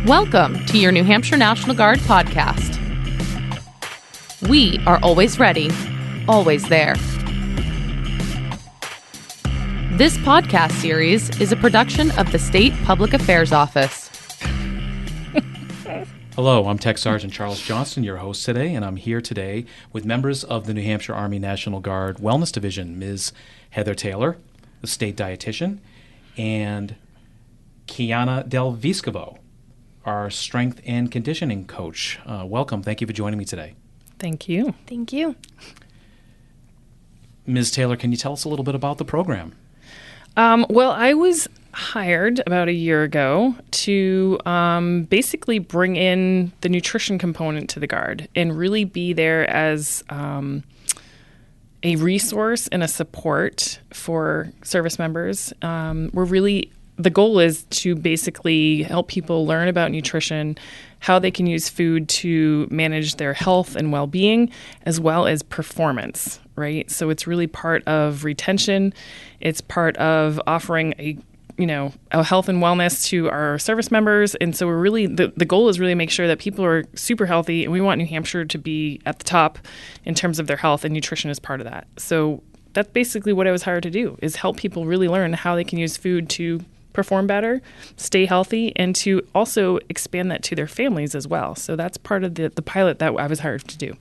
Welcome to your New Hampshire National Guard podcast. We are always ready, always there. This podcast series is a production of the State Public Affairs Office. Hello, I'm Tech Sergeant Charles Johnston, your host today, and I'm here today with members of the New Hampshire Army National Guard Wellness Division, Ms. Heather Taylor, the state dietitian, and Kiana Delviscovo, our strength and conditioning coach. Welcome. Thank you for joining me today. Thank you. Thank you. Ms. Taylor, can you tell us a little bit about the program? Well, I was hired about a year ago to basically bring in the nutrition component to the Guard and really be there as a resource and a support for service members. The goal is to basically help people learn about nutrition, how they can use food to manage their health and well-being, as well as performance, right? So it's really part of retention. It's part of offering a health and wellness to our service members. And so we're really, the goal is really make sure that people are super healthy, and we want New Hampshire to be at the top in terms of their health, and nutrition is part of that. So that's basically what I was hired to do, is help people really learn how they can use food to perform better, stay healthy, and to also expand that to their families as well. So that's part of the pilot that I was hired to do.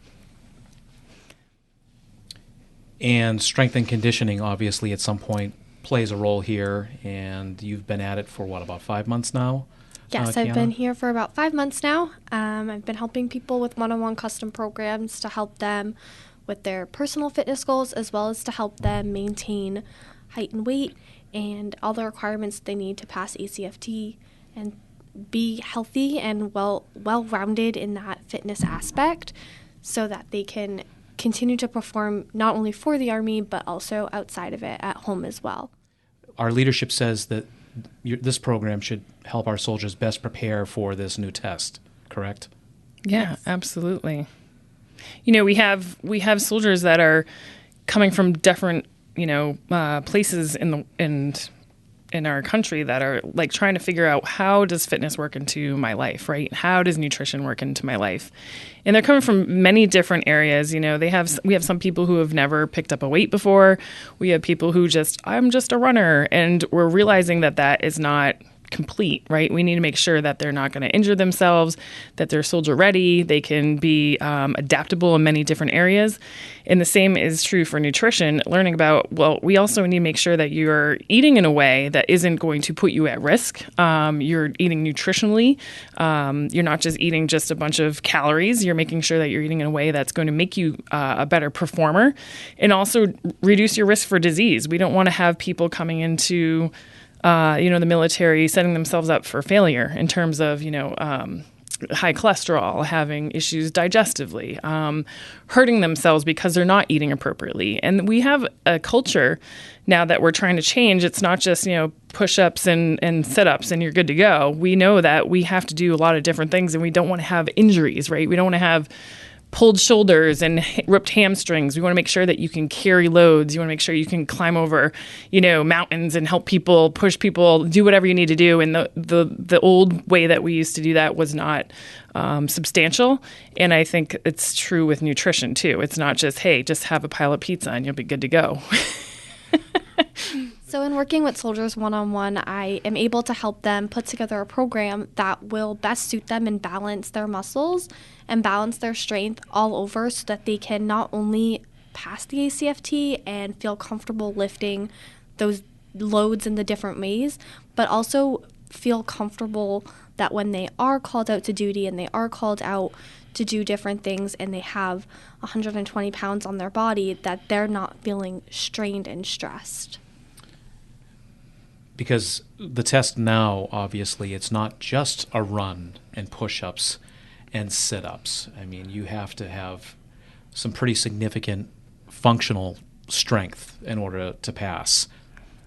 And strength and conditioning, obviously, at some point plays a role here, and you've been at it for, about 5 months now? Yes, I've been here for about 5 months now. I've been helping people with one-on-one custom programs to help them with their personal fitness goals, as well as to help them maintain height and weight and all the requirements they need to pass ACFT and be healthy and well-rounded in that fitness aspect, so that they can continue to perform not only for the Army, but also outside of it at home as well. Our leadership says that this program should help our soldiers best prepare for this new test, correct? Yeah, yes. Absolutely. We have soldiers that are coming from different places in our country that are like trying to figure out, how does fitness work into my life, right? How does nutrition work into my life? And they're coming from many different areas. We have some people who have never picked up a weight before. We have people who I'm just a runner, and we're realizing that is not complete, right? We need to make sure that they're not going to injure themselves, that they're soldier ready, they can be adaptable in many different areas. And the same is true for nutrition, learning about, we also need to make sure that you're eating in a way that isn't going to put you at risk. You're eating nutritionally. You're not just eating just a bunch of calories. You're making sure that you're eating in a way that's going to make you a better performer, and also reduce your risk for disease. We don't want to have people coming into the military setting themselves up for failure in terms of, high cholesterol, having issues digestively, hurting themselves because they're not eating appropriately. And we have a culture now that we're trying to change. It's not just, push-ups and sit-ups and you're good to go. We know that we have to do a lot of different things, and we don't want to have injuries, right? We don't want to have pulled shoulders and ripped hamstrings. We want to make sure that you can carry loads. You want to make sure you can climb over, mountains and help people, push people, do whatever you need to do. And the old way that we used to do that was not substantial. And I think it's true with nutrition too. It's not just, hey, just have a pile of pizza and you'll be good to go. So in working with soldiers one-on-one, I am able to help them put together a program that will best suit them and balance their muscles and balance their strength all over, so that they can not only pass the ACFT and feel comfortable lifting those loads in the different ways, but also feel comfortable that when they are called out to duty and they are called out to do different things and they have 120 pounds on their body, that they're not feeling strained and stressed. Because the test now, obviously, it's not just a run and push-ups and sit-ups. I mean, you have to have some pretty significant functional strength in order to pass.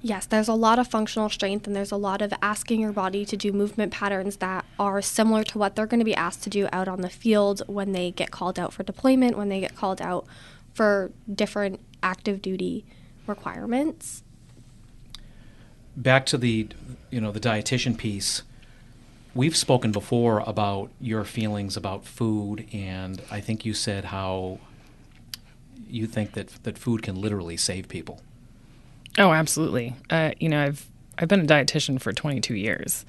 Yes, there's a lot of functional strength, and there's a lot of asking your body to do movement patterns that are similar to what they're going to be asked to do out on the field when they get called out for deployment, when they get called out for different active duty requirements. Back to the dietitian piece, we've spoken before about your feelings about food, and I think you said how you think that food can literally save people. Oh, absolutely. I've been a dietitian for 22 years.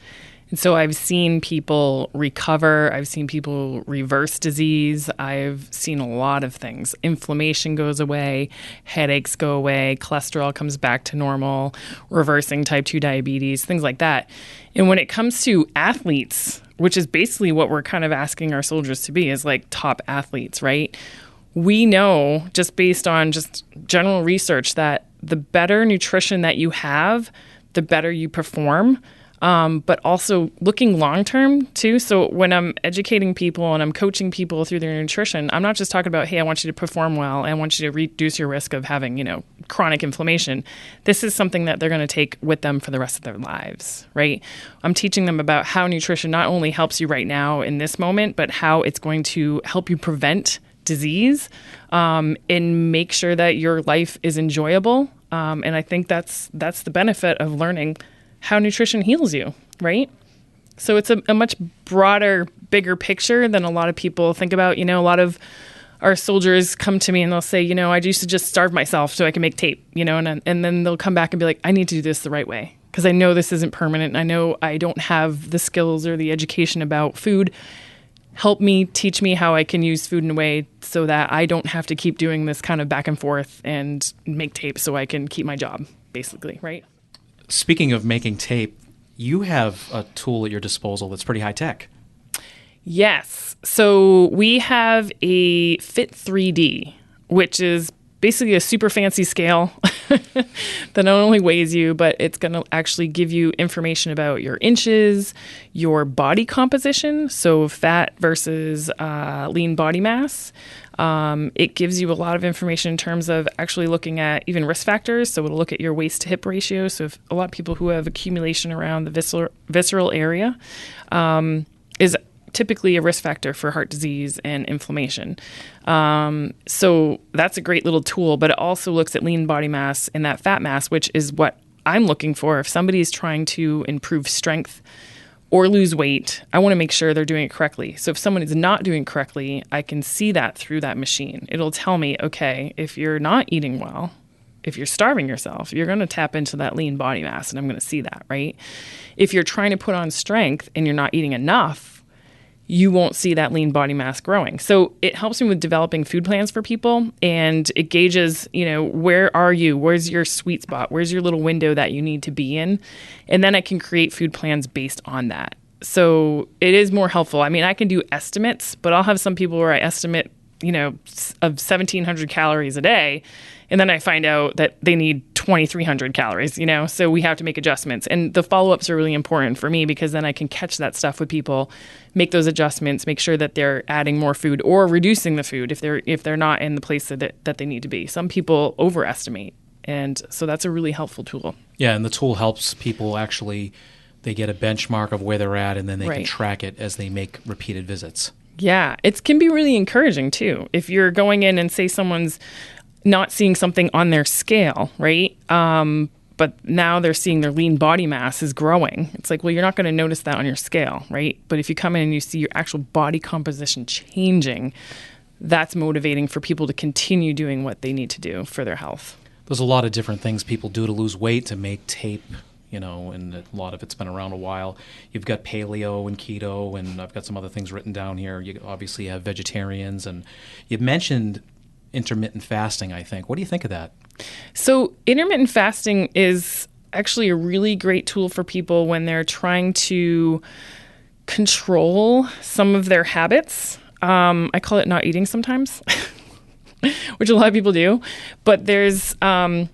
And so I've seen people recover. I've seen people reverse disease. I've seen a lot of things. Inflammation goes away, headaches go away, cholesterol comes back to normal, reversing type 2 diabetes, things like that. And when it comes to athletes, which is basically what we're kind of asking our soldiers to be, is like top athletes, right? We know, just based on just general research, that the better nutrition that you have, the better you perform. But also looking long-term too. So when I'm educating people and I'm coaching people through their nutrition, I'm not just talking about, hey, I want you to perform well. I want you to reduce your risk of having, chronic inflammation. This is something that they're going to take with them for the rest of their lives, right? I'm teaching them about how nutrition not only helps you right now in this moment, but how it's going to help you prevent disease and make sure that your life is enjoyable. And I think that's the benefit of learning how nutrition heals you, right? So it's a much broader, bigger picture than a lot of people think about. A lot of our soldiers come to me and they'll say, I used to just starve myself so I can make tape, and then they'll come back and be like, I need to do this the right way because I know this isn't permanent. I know I don't have the skills or the education about food. Help me, teach me how I can use food in a way so that I don't have to keep doing this kind of back and forth and make tape so I can keep my job, basically, right? Speaking of making tape, you have a tool at your disposal that's pretty high tech. Yes. So we have a Fit 3D, which is basically a super fancy scale that not only weighs you, but it's going to actually give you information about your inches, your body composition, so fat versus lean body mass. It gives you a lot of information in terms of actually looking at even risk factors. So it'll look at your waist to hip ratio. So if a lot of people who have accumulation around the visceral area is typically a risk factor for heart disease and inflammation. So that's a great little tool, but it also looks at lean body mass and that fat mass, which is what I'm looking for. If somebody's trying to improve strength or lose weight, I want to make sure they're doing it correctly. So if someone is not doing it correctly, I can see that through that machine. It'll tell me, okay, if you're not eating well, if you're starving yourself, you're going to tap into that lean body mass, and I'm going to see that, right? If you're trying to put on strength and you're not eating enough, you won't see that lean body mass growing. So it helps me with developing food plans for people, and it gauges, where are you? Where's your sweet spot? Where's your little window that you need to be in? And then I can create food plans based on that. So it is more helpful. I mean, I can do estimates, but I'll have some people where I estimate, of 1,700 calories a day, and then I find out that they need 2,300 calories, so we have to make adjustments. And the follow-ups are really important for me because then I can catch that stuff with people, make those adjustments, make sure that they're adding more food or reducing the food if they're not in the place that they need to be. Some people overestimate, and so that's a really helpful tool. Yeah, and the tool helps people actually, they get a benchmark of where they're at, and then they can track it as they make repeated visits. Yeah, it can be really encouraging too. If you're going in and say someone's not seeing something on their scale, right? But now they're seeing their lean body mass is growing. It's like, well, you're not going to notice that on your scale, right? But if you come in and you see your actual body composition changing, that's motivating for people to continue doing what they need to do for their health. There's a lot of different things people do to lose weight, to make tape, and a lot of it's been around a while. You've got paleo and keto, and I've got some other things written down here. You obviously have vegetarians, and you've mentioned intermittent fasting, I think. What do you think of that? So intermittent fasting is actually a really great tool for people when they're trying to control some of their habits. I call it not eating sometimes, which a lot of people do. But there's a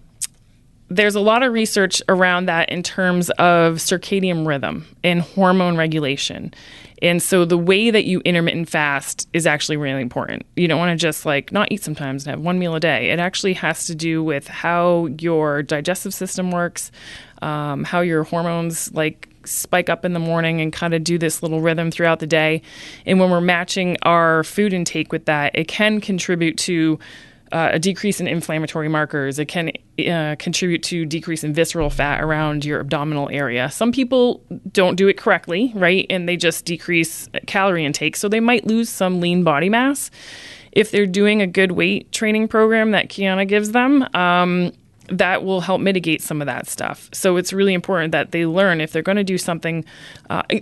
lot of research around that in terms of circadian rhythm and hormone regulation. And so the way that you intermittent fast is actually really important. You don't want to just not eat sometimes and have one meal a day. It actually has to do with how your digestive system works, how your hormones spike up in the morning and kind of do this little rhythm throughout the day. And when we're matching our food intake with that, it can contribute to a decrease in inflammatory markers. It can contribute to decrease in visceral fat around your abdominal area. Some people don't do it correctly, right? And they just decrease calorie intake. So they might lose some lean body mass. If they're doing a good weight training program that Kiana gives them, that will help mitigate some of that stuff. So it's really important that they learn if they're going to do something,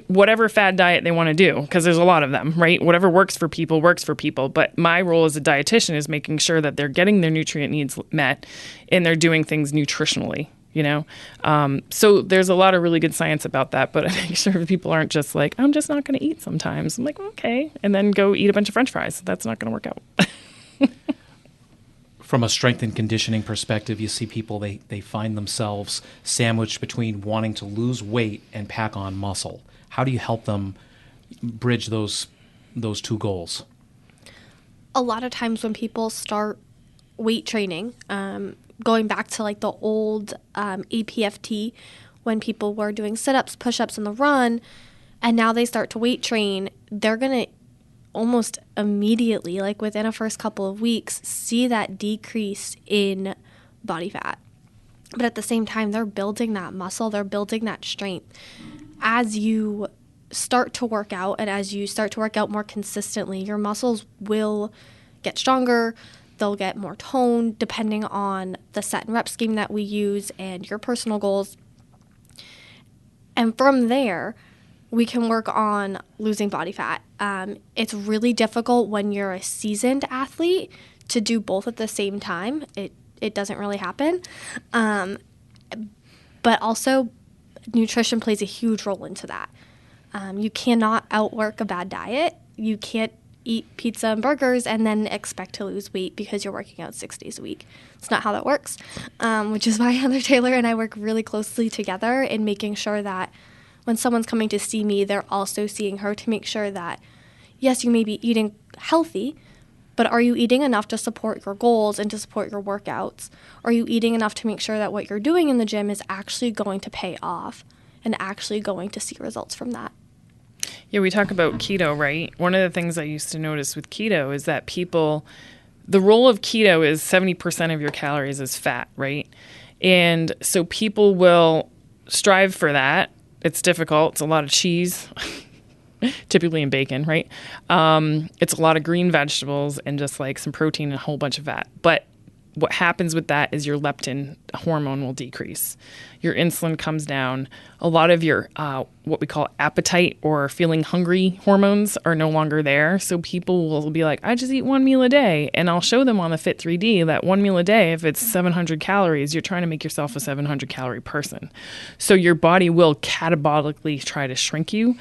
whatever fad diet they want to do, because there's a lot of them, right? Whatever works for people works for people. But my role as a dietitian is making sure that they're getting their nutrient needs met and they're doing things nutritionally, you know? So there's a lot of really good science about that, but I make sure people aren't just like, I'm just not going to eat sometimes. I'm like, okay. And then go eat a bunch of French fries. That's not going to work out. From a strength and conditioning perspective, you see people, they find themselves sandwiched between wanting to lose weight and pack on muscle. How do you help them bridge those two goals? A lot of times when people start weight training, going back to like the old APFT, when people were doing sit-ups, push-ups, and the run, and now they start to weight train, they're going to almost immediately, like within a first couple of weeks, see that decrease in body fat. But at the same time, they're building that muscle, they're building that strength. As you start to work out and as you start to work out more consistently, your muscles will get stronger, they'll get more toned depending on the set and rep scheme that we use and your personal goals. And from there, we can work on losing body fat. It's really difficult when you're a seasoned athlete to do both at the same time. It doesn't really happen. But also, nutrition plays a huge role into that. You cannot outwork a bad diet. You can't eat pizza and burgers and then expect to lose weight because you're working out 6 days a week. It's not how that works, which is why Heather Taylor and I work really closely together in making sure that when someone's coming to see me, they're also seeing her to make sure that, yes, you may be eating healthy, but are you eating enough to support your goals and to support your workouts? Are you eating enough to make sure that what you're doing in the gym is actually going to pay off and actually going to see results from that? Yeah, we talk about keto, right? One of the things I used to notice with keto is that the role of keto is 70% of your calories is fat, right? And so people will strive for that. It's difficult. It's a lot of cheese, typically in bacon, right? It's a lot of green vegetables and just like some protein and a whole bunch of fat. But what happens with that is your leptin hormone will decrease. Your insulin comes down. A lot of your what we call appetite or feeling hungry hormones are no longer there. So people will be like, I just eat one meal a day. And I'll show them on the Fit 3D that one meal a day, if it's 700 calories, you're trying to make yourself a 700 calorie person. So your body will catabolically try to shrink you.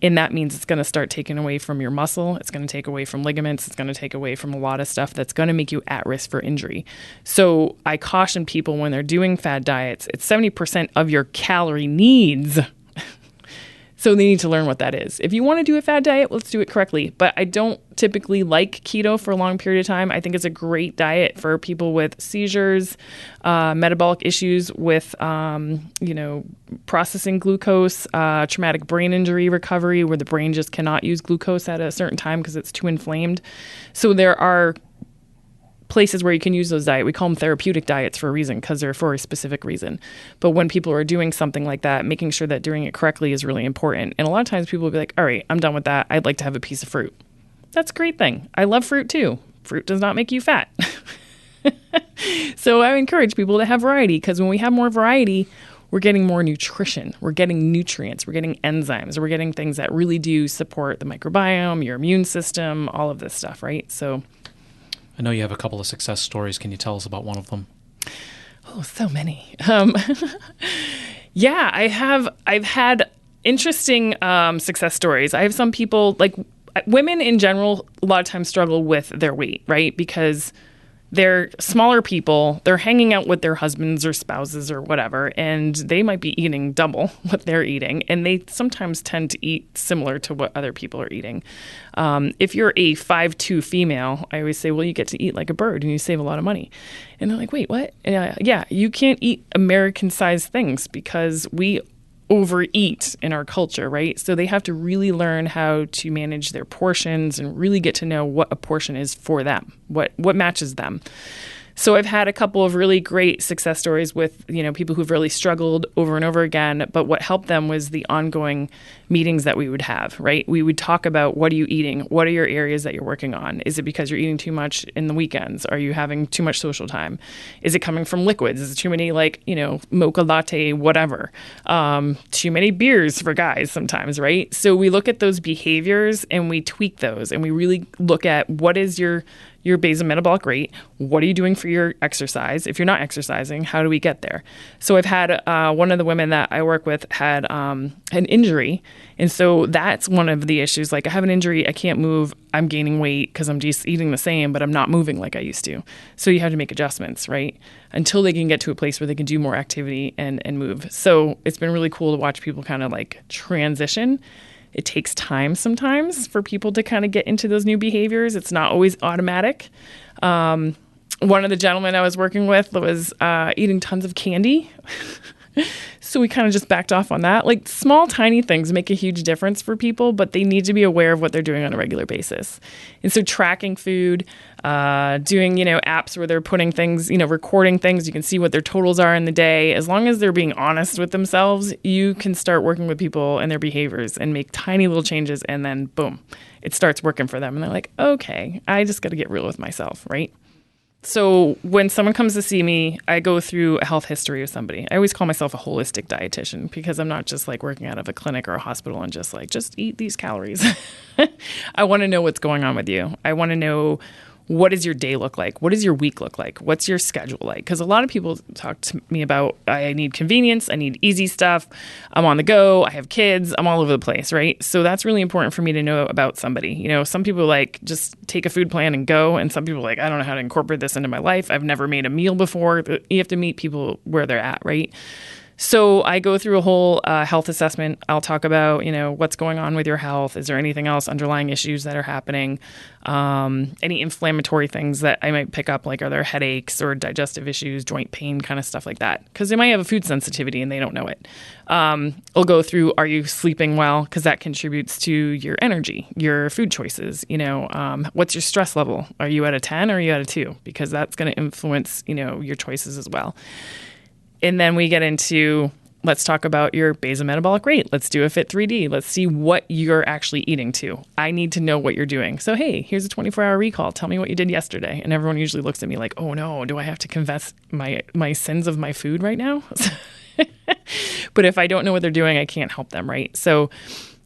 And that means it's going to start taking away from your muscle. It's going to take away from ligaments. It's going to take away from a lot of stuff that's going to make you at risk for injury. So I caution people when they're doing fad diets, it's 70% of your calorie needs. So they need to learn what that is. If you want to do a fad diet, let's do it correctly. But I don't typically like keto for a long period of time. I think it's a great diet for people with seizures, metabolic issues with, processing glucose, traumatic brain injury recovery, where the brain just cannot use glucose at a certain time because it's too inflamed. So there are places where you can use those diets. We call them therapeutic diets for a reason, because they're for a specific reason. But when people are doing something like that, making sure that doing it correctly is really important. And a lot of times people will be like, all right, I'm done with that. I'd like to have a piece of fruit. That's a great thing. I love fruit too. Fruit does not make you fat. So I encourage people to have variety, because when we have more variety, we're getting more nutrition. We're getting nutrients. We're getting enzymes. We're getting things that really do support the microbiome, your immune system, all of this stuff, right? So I know you have a couple of success stories. Can you tell us about one of them? Oh, so many. Yeah, I've had interesting success stories. I have some people, like women in general, a lot of times struggle with their weight, right? Because they're smaller people, they're hanging out with their husbands or spouses or whatever, and they might be eating double what they're eating, and they sometimes tend to eat similar to what other people are eating. If you're a 5'2" female, I always say, well, you get to eat like a bird and you save a lot of money. And they're like, wait, what? Yeah, you can't eat American-sized things because we overeat in our culture, right? So they have to really learn how to manage their portions and really get to know what a portion is for them, what matches them. So I've had a couple of really great success stories with, people who've really struggled over and over again. But what helped them was the ongoing meetings that we would have, right? We would talk about, what are you eating? What are your areas that you're working on? Is it because you're eating too much in the weekends? Are you having too much social time? Is it coming from liquids? Is it too many, mocha latte, whatever? Too many beers for guys sometimes, right? So we look at those behaviors and we tweak those, and we really look at, what is your basal metabolic rate? What are you doing for your exercise? If you're not exercising, how do we get there? So I've had one of the women that I work with had an injury. And so that's one of the issues. Like, I have an injury, I can't move, I'm gaining weight because I'm just eating the same, but I'm not moving like I used to. So you have to make adjustments, right? Until they can get to a place where they can do more activity and move. So it's been really cool to watch people kind of like transition. It takes time sometimes for people to kind of get into those new behaviors. It's not always automatic. One of the gentlemen I was working with was eating tons of candy. So we kind of just backed off on that. Like, small, tiny things make a huge difference for people, but they need to be aware of what they're doing on a regular basis. And so tracking food, doing, apps where they're putting things, recording things, you can see what their totals are in the day. As long as they're being honest with themselves, you can start working with people and their behaviors and make tiny little changes, and then boom, it starts working for them. And they're like, okay, I just got to get real with myself, right? So when someone comes to see me, I go through a health history of somebody. I always call myself a holistic dietitian, because I'm not just like working out of a clinic or a hospital and just eat these calories. I want to know what's going on with you. I want to know, what does your day look like? What does your week look like? What's your schedule like? Because a lot of people talk to me about, I need convenience, I need easy stuff, I'm on the go, I have kids, I'm all over the place, right? So that's really important for me to know about somebody. Some people just take a food plan and go, and some people I don't know how to incorporate this into my life. I've never made a meal before. You have to meet people where they're at, right? So I go through a whole health assessment. I'll talk about, what's going on with your health. Is there anything else, underlying issues that are happening? Any inflammatory things that I might pick up, like, are there headaches or digestive issues, joint pain, kind of stuff like that? Because they might have a food sensitivity and they don't know it. I'll go through, are you sleeping well? Because that contributes to your energy, your food choices. What's your stress level? Are you at a 10 or are you at a 2? Because that's going to influence, your choices as well. And then we get into, let's talk about your basal metabolic rate. Let's do a Fit 3D. Let's see what you're actually eating to. I need to know what you're doing. So, hey, here's a 24-hour recall. Tell me what you did yesterday. And everyone usually looks at me like, oh no, do I have to confess my sins of my food right now? But if I don't know what they're doing, I can't help them, right? So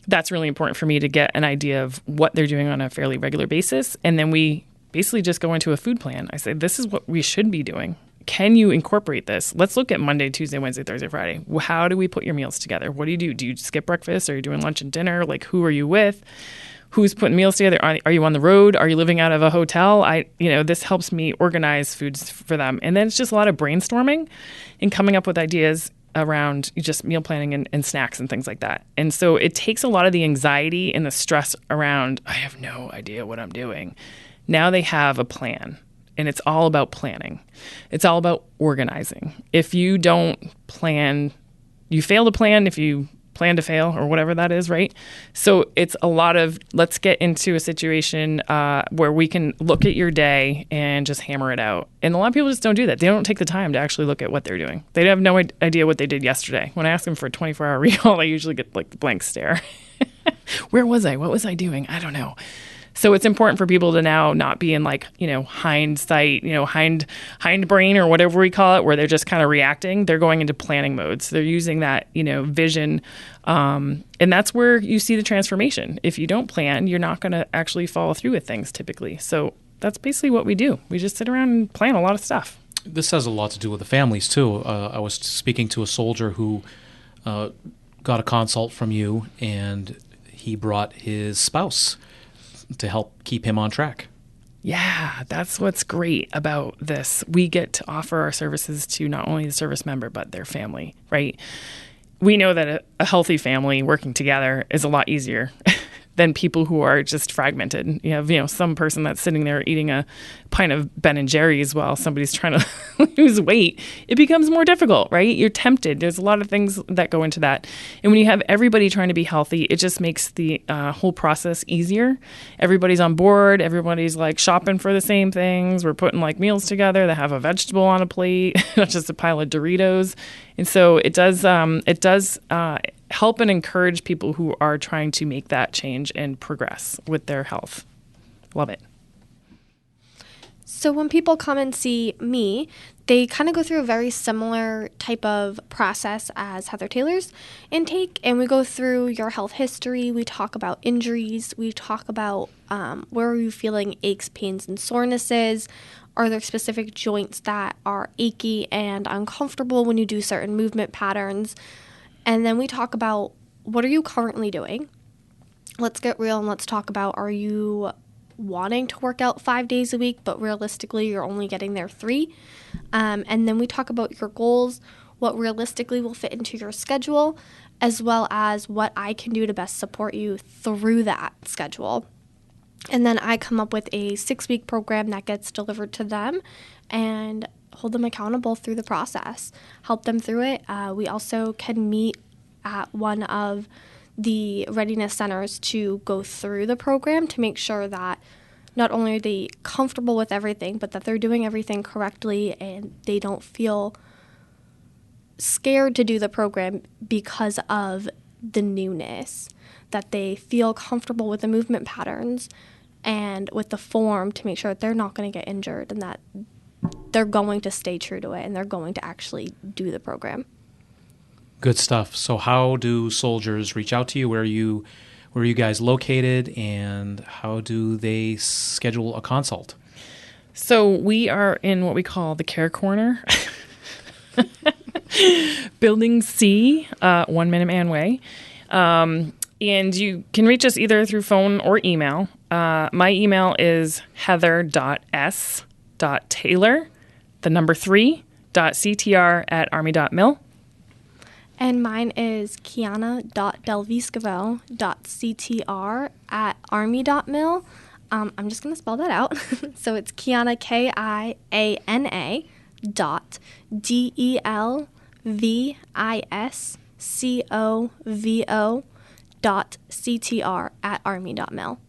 that's really important for me to get an idea of what they're doing on a fairly regular basis. And then we basically just go into a food plan. I say, this is what we should be doing. Can you incorporate this? Let's look at Monday, Tuesday, Wednesday, Thursday, Friday. How do we put your meals together? What do you do? Do you skip breakfast? Are you doing lunch and dinner? Like, who are you with? Who's putting meals together? Are you on the road? Are you living out of a hotel? This helps me organize foods for them. And then it's just a lot of brainstorming and coming up with ideas around just meal planning and snacks and things like that. And so it takes a lot of the anxiety and the stress around, I have no idea what I'm doing. Now they have a plan. And it's all about planning. It's all about organizing. If you don't plan, you fail to plan. If you plan to fail, or whatever that is, right? So it's a lot of, let's get into a situation where we can look at your day and just hammer it out. And a lot of people just don't do that. They don't take the time to actually look at what they're doing. They have no idea what they did yesterday. When I ask them for a 24-hour recall, I usually get like the blank stare. Where was I? What was I doing? I don't know. So it's important for people to now not be in hindsight, hind brain or whatever we call it, where they're just kind of reacting. They're going into planning mode. So they're using that, vision. And that's where you see the transformation. If you don't plan, you're not going to actually follow through with things typically. So that's basically what we do. We just sit around and plan a lot of stuff. This has a lot to do with the families too. I was speaking to a soldier who got a consult from you, and he brought his spouse to help keep him on track. Yeah, that's what's great about this. We get to offer our services to not only the service member, but their family, right? We know that a healthy family working together is a lot easier than people who are just fragmented. You have, some person that's sitting there eating a pint of Ben and Jerry's while somebody's trying to lose weight. It becomes more difficult, right? You're tempted. There's a lot of things that go into that. And when you have everybody trying to be healthy, it just makes the whole process easier. Everybody's on board. Everybody's like shopping for the same things. We're putting like meals together that have a vegetable on a plate, not just a pile of Doritos. And so it does help and encourage people who are trying to make that change and progress with their health. Love it. So when people come and see me, they kind of go through a very similar type of process as Heather Taylor's intake. And we go through your health history. We talk about injuries. We talk about where are you feeling aches, pains, and sorenesses. Are there specific joints that are achy and uncomfortable when you do certain movement patterns? And then we talk about what are you currently doing? Let's get real and let's talk about, are you wanting to work out 5 days a week, but realistically you're only getting there 3? And then we talk about your goals, what realistically will fit into your schedule, as well as what I can do to best support you through that schedule. And then I come up with a 6-week program that gets delivered to them and hold them accountable through the process, help them through it. We also can meet at one of the readiness centers to go through the program to make sure that not only are they comfortable with everything, but that they're doing everything correctly and they don't feel scared to do the program because of the newness, that they feel comfortable with the movement patterns and with the form to make sure that they're not going to get injured and that they're going to stay true to it and they're going to actually do the program. Good stuff. So how do soldiers reach out to you? Where are you guys located, and how do they schedule a consult? So we are in what we call the Care Corner, Building C, 1 Minuteman Way. And you can reach us either through phone or email. My email is heather.s.taylor, 3.ctr@army.mil. And mine is kiana.delviscovo.ctr@army.mil. I'm just going to spell that out. So it's Kiana, Kiana .delviscovo.ctr@army.mil.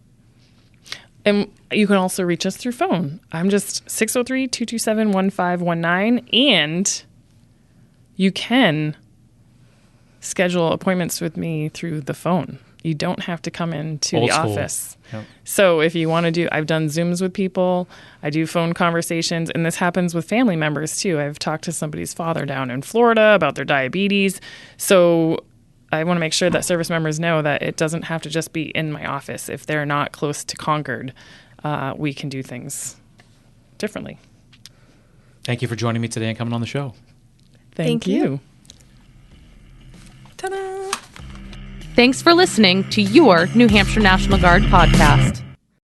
And you can also reach us through phone. I'm just 603-227-1519. And you can schedule appointments with me through the phone. You don't have to come into the office. Yep. So if you want to do, I've done Zooms with people. I do phone conversations. And this happens with family members too. I've talked to somebody's father down in Florida about their diabetes. So I want to make sure that service members know that it doesn't have to just be in my office. If they're not close to Concord, we can do things differently. Thank you for joining me today and coming on the show. Thank you. Thanks for listening to your New Hampshire National Guard podcast.